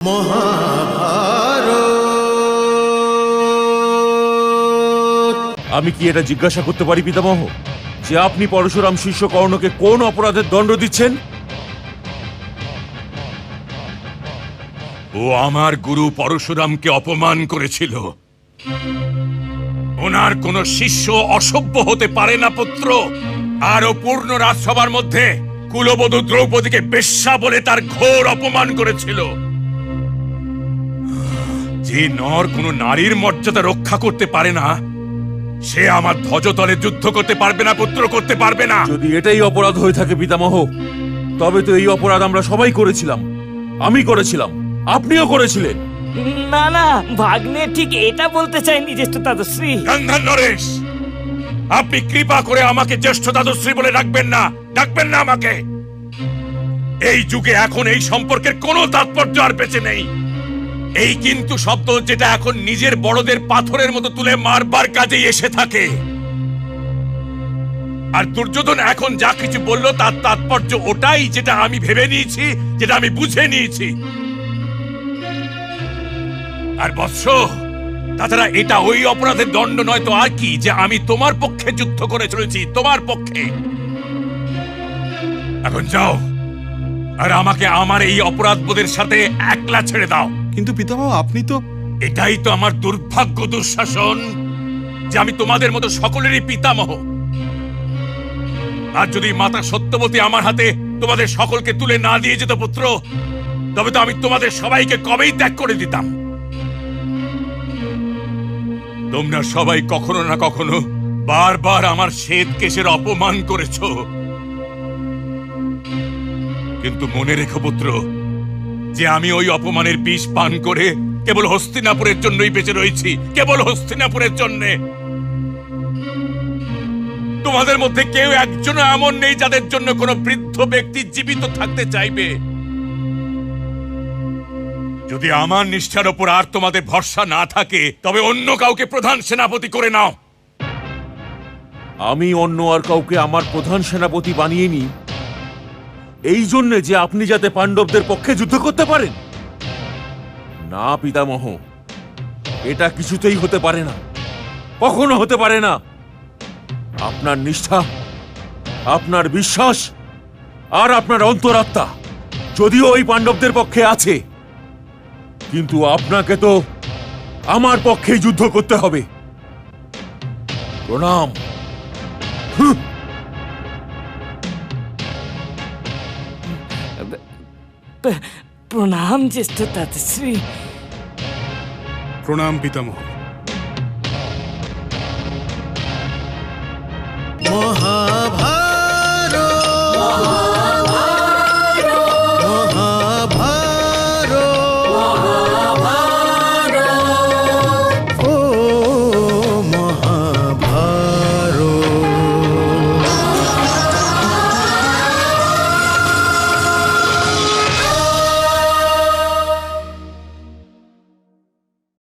আমি কি এটা জিজ্ঞাসা করতে পারি পিতামহ, যে আপনি পরশুরাম শিষ্য কর্ণকে কোন অপরাধের দণ্ড দিচ্ছেন? ও আমার গুরু পরশুরামকে অপমান করেছিল। ওনার কোন শিষ্য অসভ্য হতে পারে না পুত্র। আরো পূর্ণ রাজসভার মধ্যে কুলবধূ দ্রৌপদীকে বেশ্যা বলে তার ঘোর অপমান করেছিল। যে নর কোন নারীর মর্যাদা রক্ষা করতে পারে না, সে আমার ধ্বজতলে যুদ্ধ করতে পারবে না পুত্র, করতে পারবে না। যদি এটাই অপরাধ হয়ে থাকে পিতামহ, তবে তো এই অপরাধ আমরা সবাই করেছিলাম। আমি করেছিলাম, আপনিও করেছিলেন। না না, ভাগ্নে ঠিক এটা বলতে চাইনি জ্যেষ্ঠ দাদুশ্রী। গান্ধার নরেশ, আপনি কৃপা করে আমাকে জ্যেষ্ঠ দাদুশ্রী বলে ডাকবেন না, ডাকবেন না আমাকে। এই যুগে এখন এই সম্পর্কের কোনো তাৎপর্য আর বেঁচে নেই। এই কিন্তু শব্দ যেটা এখন নিজের বড়দের পাথরের মতো তুলে মারবার কাজেই এসে থাকে। আর দুর্যোধন এখন যা কিছু বলল তার তাৎপর্য ওটাই যেটা আমি ভেবে নিয়েছি, যেটা আমি বুঝে নিয়েছি। আর বৎস, তাছাড়া এটা ওই অপরাধের দণ্ড নয় তো আর কি, যে আমি তোমার পক্ষে যুদ্ধ করে চলেছি, তোমার পক্ষে। এখন যাও, আর আমাকে আমার এই অপরাধ বোধের সাথে একলা ছেড়ে দাও। কিন্তু পিতামহ, আপনি তো... এটাই তো আমার দুর্ভাগ্য, দুঃশাসন, যে আমি তোমাদের মতো সকলেরই পিতামহ। আর যদি মাতা সত্যবতী আমার হাতে তোমাদের সকলকে তুলে না দিয়ে যেত পুত্র, তবে তো আমি তোমাদের সবাইকে কবেই ত্যাগ করে দিতাম। তোমরা সবাই কখনো না কখনো বারবার আমার শ্বেত কেশের অপমান করেছ, কিন্তু মনে রেখো পুত্র, যে আমি ওই অপমানের বিষ পান করে কেবল হস্তিনাপুরের জন্যই বেঁচে রয়েছি, কেবল হস্তিনাপুরের জন্য। তোমাদের মধ্যে কেউ একজনও এমন নেই যাদের জন্য কোনো বৃদ্ধ ব্যক্তি জীবিত থাকতে চাইবে। যদি আমার নিষ্ঠার ওপর আর তোমাদের ভরসা না থাকে, তবে অন্য কাউকে প্রধান সেনাপতি করে নাও। আমি অন্য আর কাউকে আমার প্রধান সেনাপতি বানিয়ে নি এই জন্যে যে আপনি যাতে পাণ্ডবদের পক্ষে যুদ্ধ করতে পারেন। না পিতামহ, এটা কিছুতেই হতে পারে না, কখনো হতে পারে না। আপনার নিষ্ঠা, আপনার বিশ্বাস আর আপনার অন্তরাত্মা যদিও ওই পাণ্ডবদের পক্ষে আছে, কিন্তু আপনাকে তো আমার পক্ষেই যুদ্ধ করতে হবে। প্রণাম। প্রণাম জ্যেষ্ঠ দাদুশ্রী। প্রণাম পিতামহ।